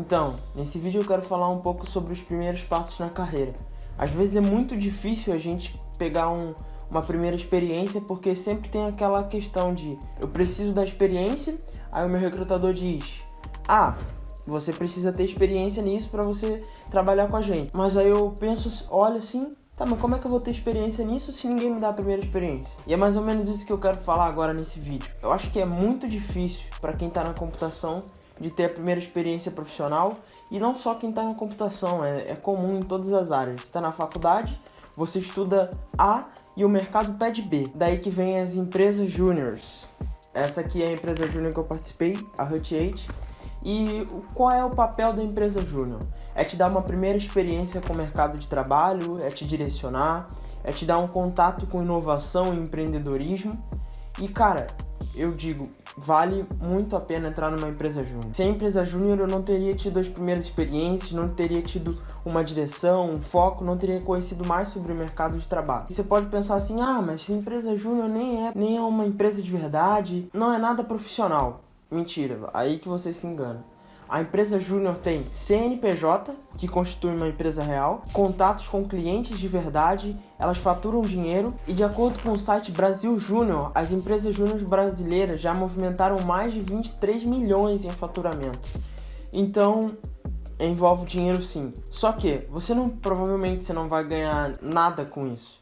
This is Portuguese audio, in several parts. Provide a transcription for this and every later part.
Então, nesse vídeo eu quero falar um pouco sobre os primeiros passos na carreira. Às vezes é muito difícil a gente pegar uma primeira experiência porque sempre tem aquela questão de eu preciso da experiência, aí o meu recrutador diz: você precisa ter experiência nisso para você trabalhar com a gente. Mas aí eu penso, olho assim, mas como é que eu vou ter experiência nisso se ninguém me dá a primeira experiência? E é mais ou menos isso que eu quero falar agora nesse vídeo. Eu acho que é muito difícil para quem está na computação de ter a primeira experiência profissional, e não só quem está na computação, é comum em todas as áreas. Você está na faculdade, você estuda A e o mercado pede B. Daí que vem as empresas júniors. Essa aqui é a empresa júnior que eu participei, a Hut 8. E qual é o papel da empresa júnior? É te dar uma primeira experiência com o mercado de trabalho, é te direcionar, é te dar um contato com inovação e empreendedorismo. E cara, eu digo, vale muito a pena entrar numa empresa júnior. Sem empresa júnior eu não teria tido as primeiras experiências, não teria tido uma direção, um foco, não teria conhecido mais sobre o mercado de trabalho. E você pode pensar assim, mas a empresa júnior nem é uma empresa de verdade, não é nada profissional. Mentira, aí que você se engana. A empresa júnior tem CNPJ, que constitui uma empresa real, contatos com clientes de verdade, elas faturam dinheiro e, de acordo com o site Brasil Júnior, as empresas júnior brasileiras já movimentaram mais de 23 milhões em faturamento. Então, envolve dinheiro sim. Só que provavelmente você não vai ganhar nada com isso.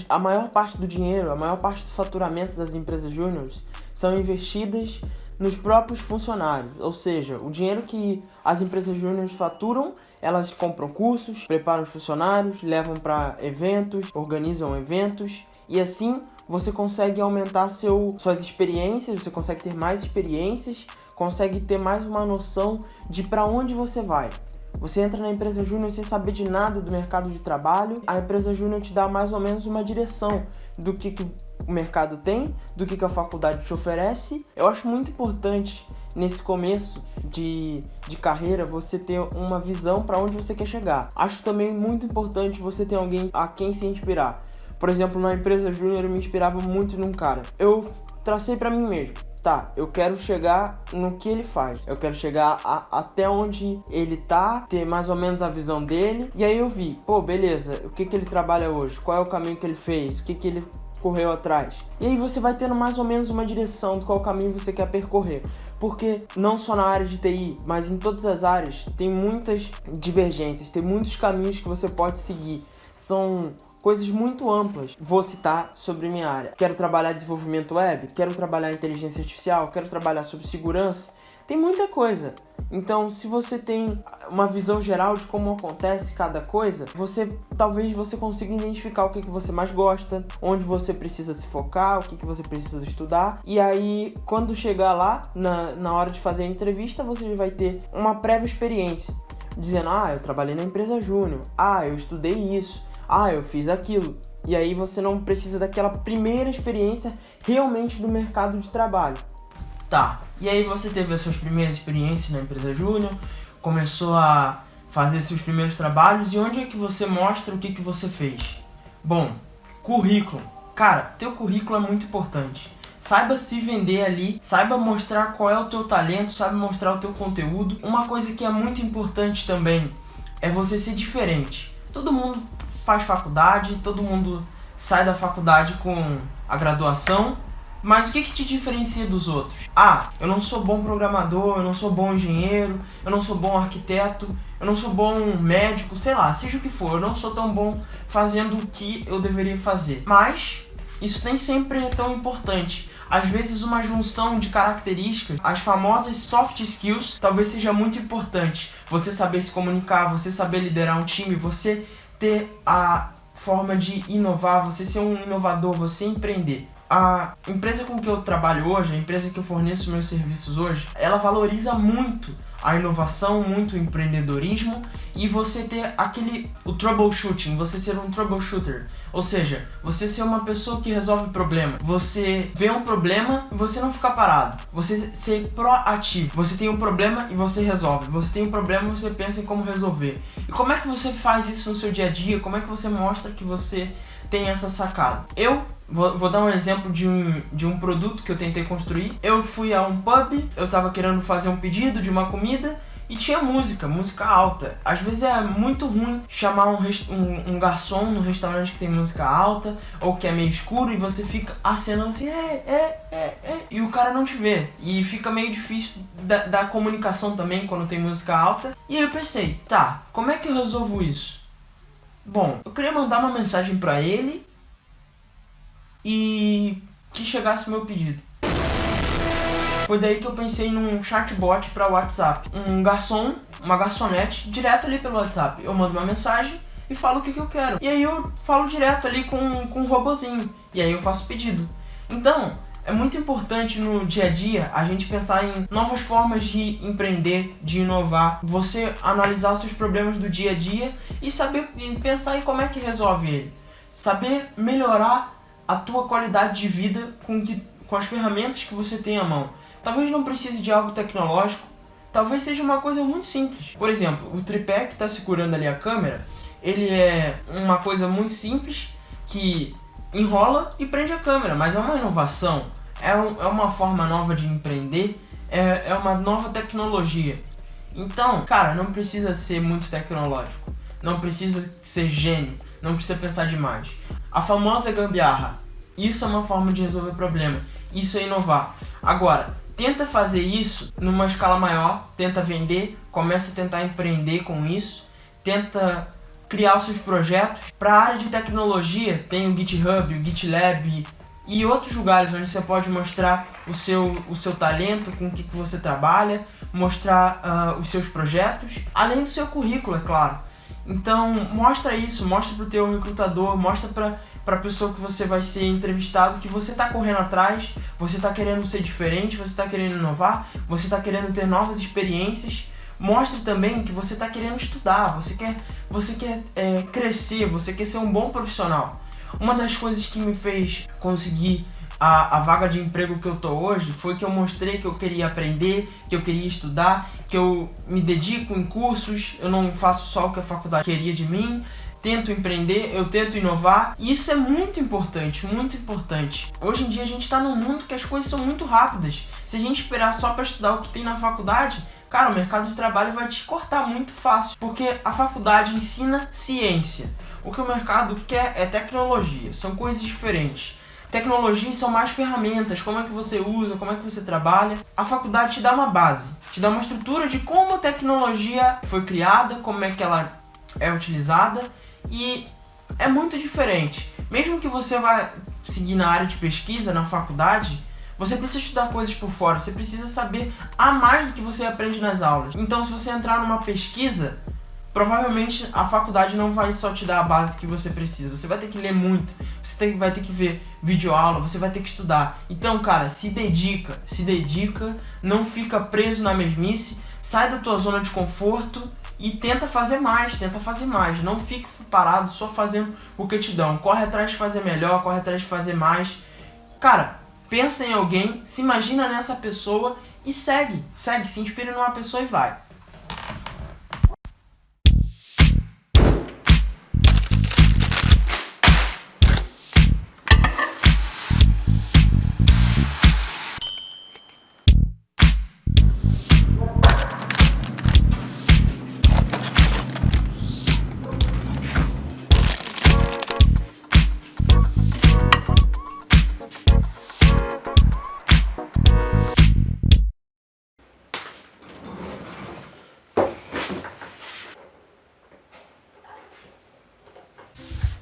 A maior parte do dinheiro, a maior parte do faturamento das empresas júniores são investidas nos próprios funcionários, ou seja, o dinheiro que as empresas júniores faturam, elas compram cursos, preparam os funcionários, levam para eventos, organizam eventos, e assim você consegue aumentar suas experiências, você consegue ter mais experiências, consegue ter mais uma noção de para onde você vai. Você entra na empresa júnior sem saber de nada do mercado de trabalho, a empresa júnior te dá mais ou menos uma direção do que o mercado tem, do que a faculdade te oferece. Eu acho muito importante nesse começo de carreira você ter uma visão para onde você quer chegar. Acho também muito importante você ter alguém a quem se inspirar. Por exemplo, na empresa júnior eu me inspirava muito num cara. Eu tracei para mim mesmo. Eu quero chegar no que ele faz. Eu quero chegar até onde ele tá, ter mais ou menos a visão dele. E aí eu vi, beleza, o que ele trabalha hoje? Qual é o caminho que ele fez? O que ele correu atrás? E aí você vai tendo mais ou menos uma direção de qual caminho você quer percorrer. Porque não só na área de TI, mas em todas as áreas, tem muitas divergências, tem muitos caminhos que você pode seguir. São coisas muito amplas. Vou citar sobre minha área. Quero trabalhar em desenvolvimento web, quero trabalhar em inteligência artificial, quero trabalhar sobre segurança. Tem muita coisa. Então, se você tem uma visão geral de como acontece cada coisa, talvez você consiga identificar o que você mais gosta, onde você precisa se focar, o que você precisa estudar. E aí, quando chegar lá, na hora de fazer a entrevista, você vai ter uma prévia experiência. Dizendo, eu trabalhei na empresa júnior, eu estudei isso, eu fiz aquilo. E aí você não precisa daquela primeira experiência realmente do mercado de trabalho. E aí você teve as suas primeiras experiências na empresa júnior, começou a fazer seus primeiros trabalhos, e onde é que você mostra o que você fez? Bom, currículo. Cara, teu currículo é muito importante. Saiba se vender ali, saiba mostrar qual é o teu talento, saiba mostrar o teu conteúdo. Uma coisa que é muito importante também é você ser diferente. Todo mundo faz faculdade, todo mundo sai da faculdade com a graduação, mas o que te diferencia dos outros? Eu não sou bom programador, eu não sou bom engenheiro, eu não sou bom arquiteto, eu não sou bom médico, sei lá, seja o que for, eu não sou tão bom fazendo o que eu deveria fazer. Mas isso nem sempre é tão importante. Às vezes uma junção de características, as famosas soft skills, talvez seja muito importante. Você saber se comunicar, você saber liderar um time, você ter a forma de inovar, você ser um inovador, você empreender. A empresa com que eu trabalho hoje, a empresa que eu forneço meus serviços hoje, ela valoriza muito a inovação, muito o empreendedorismo, e você ter o troubleshooting, você ser um troubleshooter, ou seja, você ser uma pessoa que resolve problema. Você vê um problema e você não ficar parado, você ser proativo. Você tem um problema e você resolve, você tem um problema e você pensa em como resolver. E como é que você faz isso no seu dia a dia? Como é que você mostra que você tem essa sacada? Eu vou dar um exemplo de um produto que eu tentei construir. Eu fui a um pub, eu tava querendo fazer um pedido de uma comida, e tinha música alta. Às vezes é muito ruim chamar um garçom no restaurante que tem música alta ou que é meio escuro e você fica acenando assim, e o cara não te vê. E fica meio difícil da comunicação também quando tem música alta. E aí eu pensei, tá, como é que eu resolvo isso? Bom, eu queria mandar uma mensagem pra ele e que chegasse o meu pedido. Foi daí que eu pensei num chatbot para WhatsApp. Um garçom, uma garçonete, direto ali pelo WhatsApp. Eu mando uma mensagem e falo o que eu quero. E aí eu falo direto ali com um robozinho. E aí eu faço o pedido. Então, é muito importante no dia a dia a gente pensar em novas formas de empreender, de inovar. Você analisar os seus problemas do dia a dia e pensar em como é que resolve ele. Saber melhorar a tua qualidade de vida com as ferramentas que você tem à mão. Talvez não precise de algo tecnológico, talvez seja uma coisa muito simples. Por exemplo, o tripé que está segurando ali a câmera, ele é uma coisa muito simples que enrola e prende a câmera, mas é uma inovação, é uma forma nova de empreender, é uma nova tecnologia. Então, cara, não precisa ser muito tecnológico, não precisa ser gênio, não precisa pensar demais. A famosa gambiarra, isso é uma forma de resolver problema, isso é inovar. Agora, tenta fazer isso numa escala maior, tenta vender, começa a tentar empreender com isso, tenta criar os seus projetos. Para a área de tecnologia, tem o GitHub, o GitLab e outros lugares onde você pode mostrar o seu talento, com o que você trabalha, mostrar os seus projetos, além do seu currículo, é claro. Então, mostra isso, mostra para o teu recrutador, mostra para a pessoa que você vai ser entrevistado que você está correndo atrás, você está querendo ser diferente, você está querendo inovar, você está querendo ter novas experiências. Mostre também que você está querendo estudar, você quer crescer, você quer ser um bom profissional. Uma das coisas que me fez conseguir a vaga de emprego que eu tô hoje foi que eu mostrei que eu queria aprender, que eu queria estudar, que eu me dedico em cursos, eu não faço só o que a faculdade queria de mim, tento empreender, eu tento inovar, e isso é muito importante, muito importante. Hoje em dia a gente está num mundo que as coisas são muito rápidas. Se a gente esperar só para estudar o que tem na faculdade, cara, o mercado de trabalho vai te cortar muito fácil, porque a faculdade ensina ciência. O que o mercado quer é tecnologia, são coisas diferentes. Tecnologias são mais ferramentas, como é que você usa, como é que você trabalha. A faculdade te dá uma base, te dá uma estrutura de como a tecnologia foi criada, como é que ela é utilizada, e é muito diferente. Mesmo que você vá seguir na área de pesquisa, na faculdade, você precisa estudar coisas por fora, você precisa saber a mais do que você aprende nas aulas. Então, se você entrar numa pesquisa, provavelmente a faculdade não vai só te dar a base que você precisa. Você vai ter que ler muito, vai ter que ver videoaula, você vai ter que estudar. Então, cara, se dedica, não fica preso na mesmice, sai da tua zona de conforto e tenta fazer mais. Não fique parado só fazendo o que te dão. Corre atrás de fazer melhor, corre atrás de fazer mais. Cara, pensa em alguém, se imagina nessa pessoa e segue, se inspira numa pessoa e vai.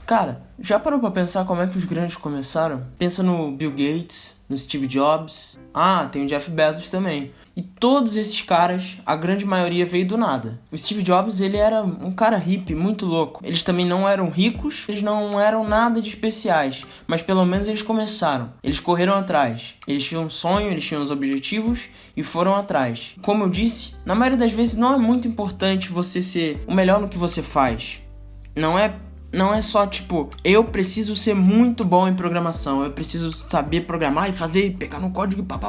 Cara, já parou pra pensar como é que os grandes começaram? Pensa no Bill Gates, no Steve Jobs, tem o Jeff Bezos também. E todos esses caras, a grande maioria veio do nada. O Steve Jobs, ele era um cara hippie, muito louco. Eles também não eram ricos, eles não eram nada de especiais, mas pelo menos eles começaram. Eles correram atrás. Eles tinham um sonho, eles tinham os objetivos e foram atrás. Como eu disse, na maioria das vezes não é muito importante você ser o melhor no que você faz. Não é só tipo, eu preciso ser muito bom em programação, eu preciso saber programar e fazer, pegar no código e pá.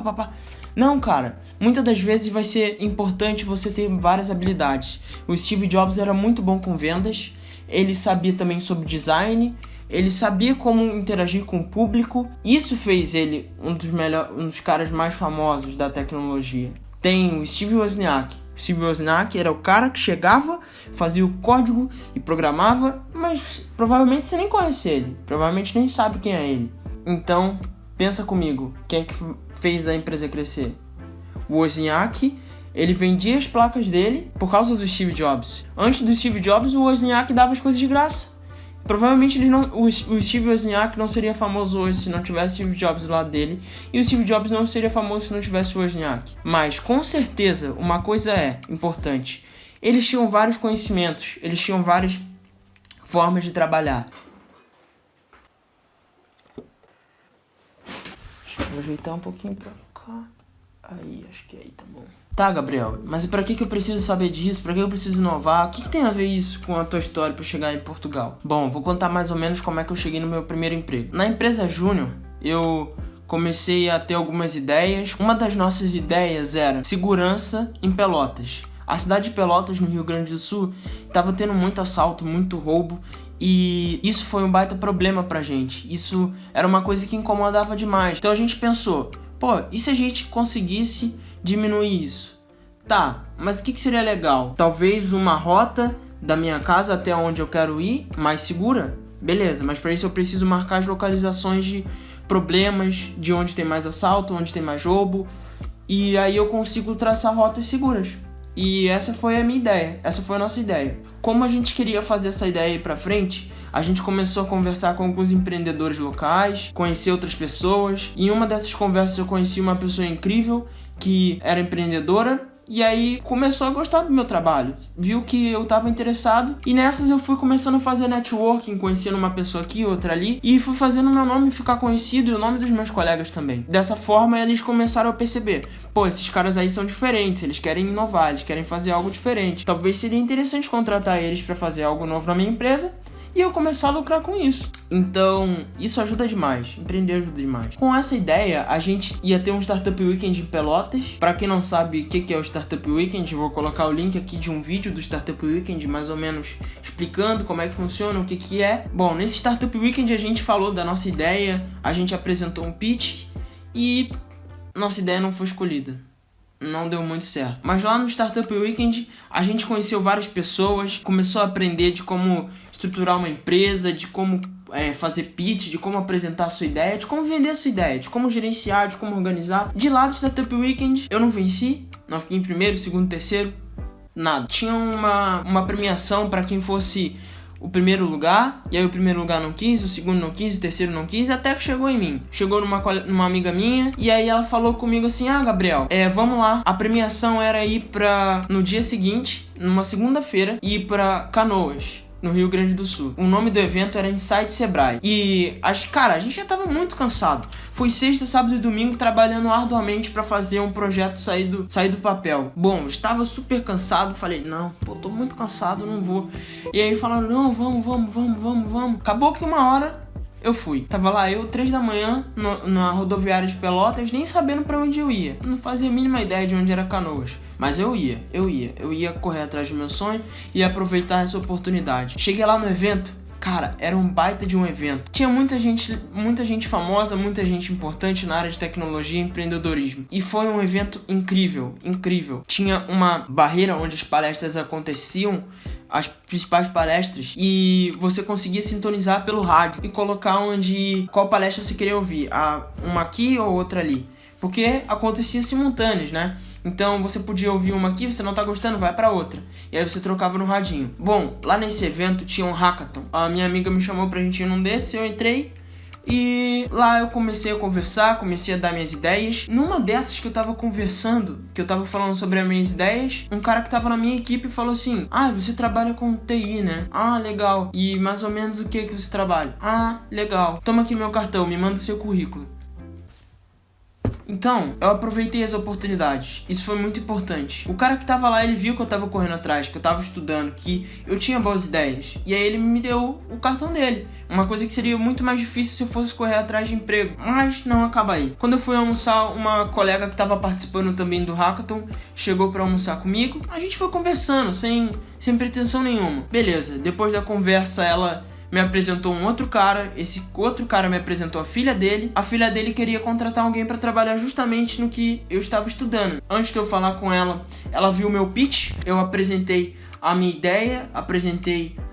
Não, cara, muitas das vezes vai ser importante você ter várias habilidades. O Steve Jobs era muito bom com vendas, ele sabia também sobre design, ele sabia como interagir com o público. Isso fez ele um dos caras mais famosos da tecnologia. Tem o Steve Wozniak, Steve Wozniak era o cara que chegava, fazia o código e programava, mas provavelmente você nem conhece ele, provavelmente nem sabe quem é ele. Então, pensa comigo, quem é que fez a empresa crescer? O Wozniak, ele vendia as placas dele por causa do Steve Jobs. Antes do Steve Jobs, o Wozniak dava as coisas de graça. Provavelmente o Steve Wozniak não seria famoso hoje se não tivesse Steve Jobs do lado dele, e o Steve Jobs não seria famoso se não tivesse o Wozniak. Mas, com certeza, uma coisa é importante. Eles tinham vários conhecimentos, eles tinham várias formas de trabalhar. Deixa eu ajeitar um pouquinho pra cá. Aí, acho que aí tá bom. Tá, Gabriel, mas e pra que eu preciso saber disso? Pra que eu preciso inovar? O que tem a ver isso com a tua história pra chegar em Portugal? Bom, vou contar mais ou menos como é que eu cheguei no meu primeiro emprego. Na empresa Júnior, eu comecei a ter algumas ideias. Uma das nossas ideias era segurança em Pelotas. A cidade de Pelotas, no Rio Grande do Sul, estava tendo muito assalto, muito roubo. E isso foi um baita problema pra gente. Isso era uma coisa que incomodava demais. Então a gente pensou, pô, e se a gente conseguisse diminuir isso? Tá, mas o que seria legal? Talvez uma rota da minha casa até onde eu quero ir mais segura? Beleza, mas para isso eu preciso marcar as localizações de problemas, de onde tem mais assalto, onde tem mais roubo, e aí eu consigo traçar rotas seguras. E essa foi a minha ideia, essa foi a nossa ideia. Como a gente queria fazer essa ideia ir pra frente, a gente começou a conversar com alguns empreendedores locais, conhecer outras pessoas. E em uma dessas conversas eu conheci uma pessoa incrível que era empreendedora. E aí começou a gostar do meu trabalho, viu que eu estava interessado. E nessas eu fui começando a fazer networking, conhecendo uma pessoa aqui, outra ali. E fui fazendo meu nome ficar conhecido e o nome dos meus colegas também. Dessa forma eles começaram a perceber, pô, esses caras aí são diferentes, eles querem inovar, eles querem fazer algo diferente. Talvez seria interessante contratar eles para fazer algo novo na minha empresa e eu começar a lucrar com isso. Então, isso ajuda demais, empreender ajuda demais. Com essa ideia, a gente ia ter um Startup Weekend em Pelotas. Pra quem não sabe o que é o Startup Weekend, eu vou colocar o link aqui de um vídeo do Startup Weekend, mais ou menos explicando como é que funciona, o que é. Bom, nesse Startup Weekend a gente falou da nossa ideia, a gente apresentou um pitch e nossa ideia não foi escolhida. Não deu muito certo. Mas lá no Startup Weekend a gente conheceu várias pessoas, começou a aprender de como estruturar uma empresa, de como fazer pitch, de como apresentar a sua ideia, de como vender a sua ideia, de como gerenciar, de como organizar. De lá do Startup Weekend eu não venci, não fiquei em primeiro, segundo, terceiro, nada. Tinha uma premiação para quem fosse o primeiro lugar, e aí o primeiro lugar não quis, o segundo não quis, o terceiro não quis, até que chegou em mim. Chegou numa amiga minha, e aí ela falou comigo assim, Gabriel, vamos lá. A premiação era ir no dia seguinte, numa segunda-feira, ir pra Canoas, no Rio Grande do Sul. O nome do evento era Insight Sebrae. E, a gente já tava muito cansado. Foi sexta, sábado e domingo trabalhando arduamente pra fazer um projeto sair do papel. Bom, eu estava super cansado, falei, não, tô muito cansado, não vou. E aí falaram, não, vamos. Acabou que uma hora eu fui. Tava lá eu, 3 da manhã, na rodoviária de Pelotas, nem sabendo pra onde eu ia. Não fazia a mínima ideia de onde era Canoas. Mas eu ia correr atrás do meu sonho e aproveitar essa oportunidade. Cheguei lá no evento, cara, era um baita de um evento. Tinha muita gente famosa, muita gente importante na área de tecnologia e empreendedorismo. E foi um evento incrível. Tinha uma barreira onde as palestras aconteciam, as principais palestras, e você conseguia sintonizar pelo rádio e colocar qual palestra você queria ouvir, uma aqui ou outra ali, porque acontecia simultâneas, né? Então você podia ouvir uma aqui, você não tá gostando, vai pra outra. E aí você trocava no radinho. Bom, lá nesse evento tinha um hackathon. A minha amiga me chamou pra gente ir num desses, eu entrei. E lá eu comecei a conversar, comecei a dar minhas ideias. Numa dessas que eu tava conversando, que eu tava falando sobre as minhas ideias, um cara que tava na minha equipe falou assim, você trabalha com TI, né? Legal. E mais ou menos o que você trabalha? Legal. Toma aqui meu cartão, me manda o seu currículo. Então, eu aproveitei as oportunidades. Isso foi muito importante. O cara que tava lá, ele viu que eu tava correndo atrás, que eu tava estudando, que eu tinha boas ideias. E aí ele me deu o cartão dele. Uma coisa que seria muito mais difícil se eu fosse correr atrás de emprego. Mas não acaba aí. Quando eu fui almoçar, uma colega que tava participando também do hackathon chegou pra almoçar comigo. A gente foi conversando, sem pretensão nenhuma. Beleza, depois da conversa ela me apresentou um outro cara, esse outro cara me apresentou a filha dele queria contratar alguém para trabalhar justamente no que eu estava estudando. Antes de eu falar com ela, ela viu o meu pitch, eu apresentei a minha ideia,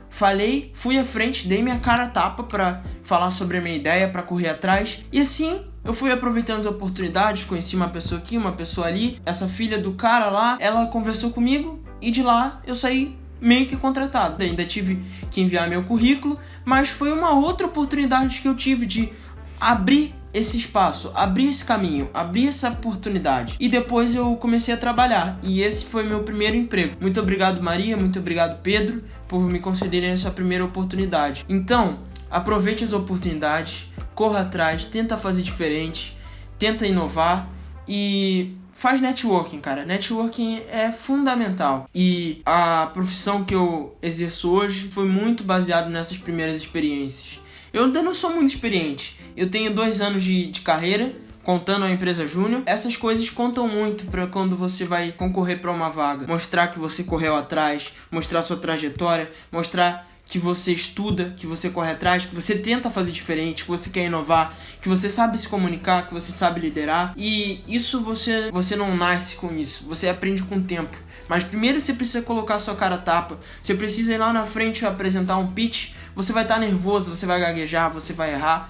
falei, fui à frente, dei minha cara a tapa para falar sobre a minha ideia, para correr atrás, e assim eu fui aproveitando as oportunidades, conheci uma pessoa aqui, uma pessoa ali, essa filha do cara lá, ela conversou comigo e de lá eu saí meio que contratado. Ainda tive que enviar meu currículo, mas foi uma outra oportunidade que eu tive de abrir esse espaço, abrir esse caminho, abrir essa oportunidade. E depois eu comecei a trabalhar, e esse foi meu primeiro emprego. Muito obrigado, Maria, muito obrigado, Pedro, por me concederem essa primeira oportunidade. Então, aproveite as oportunidades, corra atrás, tenta fazer diferente, tenta inovar e faz networking, cara. Networking é fundamental. E a profissão que eu exerço hoje foi muito baseado nessas primeiras experiências. Eu ainda não sou muito experiente. Eu tenho 2 anos de carreira, contando a empresa júnior. Essas coisas contam muito para quando você vai concorrer para uma vaga. Mostrar que você correu atrás, mostrar sua trajetória, mostrar que você estuda, que você corre atrás, que você tenta fazer diferente, que você quer inovar, que você sabe se comunicar, que você sabe liderar. E isso você não nasce com isso, você aprende com o tempo. Mas primeiro você precisa colocar sua cara a tapa, você precisa ir lá na frente apresentar um pitch, você vai estar nervoso, você vai gaguejar, você vai errar.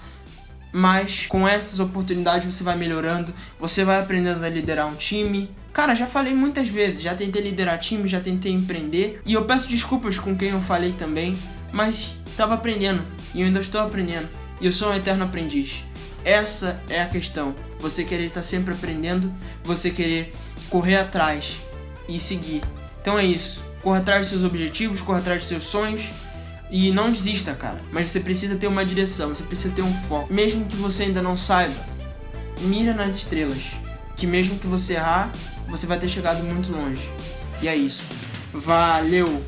Mas com essas oportunidades você vai melhorando, você vai aprendendo a liderar um time. Cara, já falei muitas vezes, já tentei liderar time, já tentei empreender. E eu peço desculpas com quem eu falei também, mas estava aprendendo e eu ainda estou aprendendo. E eu sou um eterno aprendiz. Essa é a questão, você querer estar sempre aprendendo, você querer correr atrás e seguir. Então é isso, corra atrás dos seus objetivos, corra atrás dos seus sonhos. E não desista, cara. Mas você precisa ter uma direção, você precisa ter um foco. Mesmo que você ainda não saiba, mira nas estrelas. Que mesmo que você errar, você vai ter chegado muito longe. E é isso. Valeu!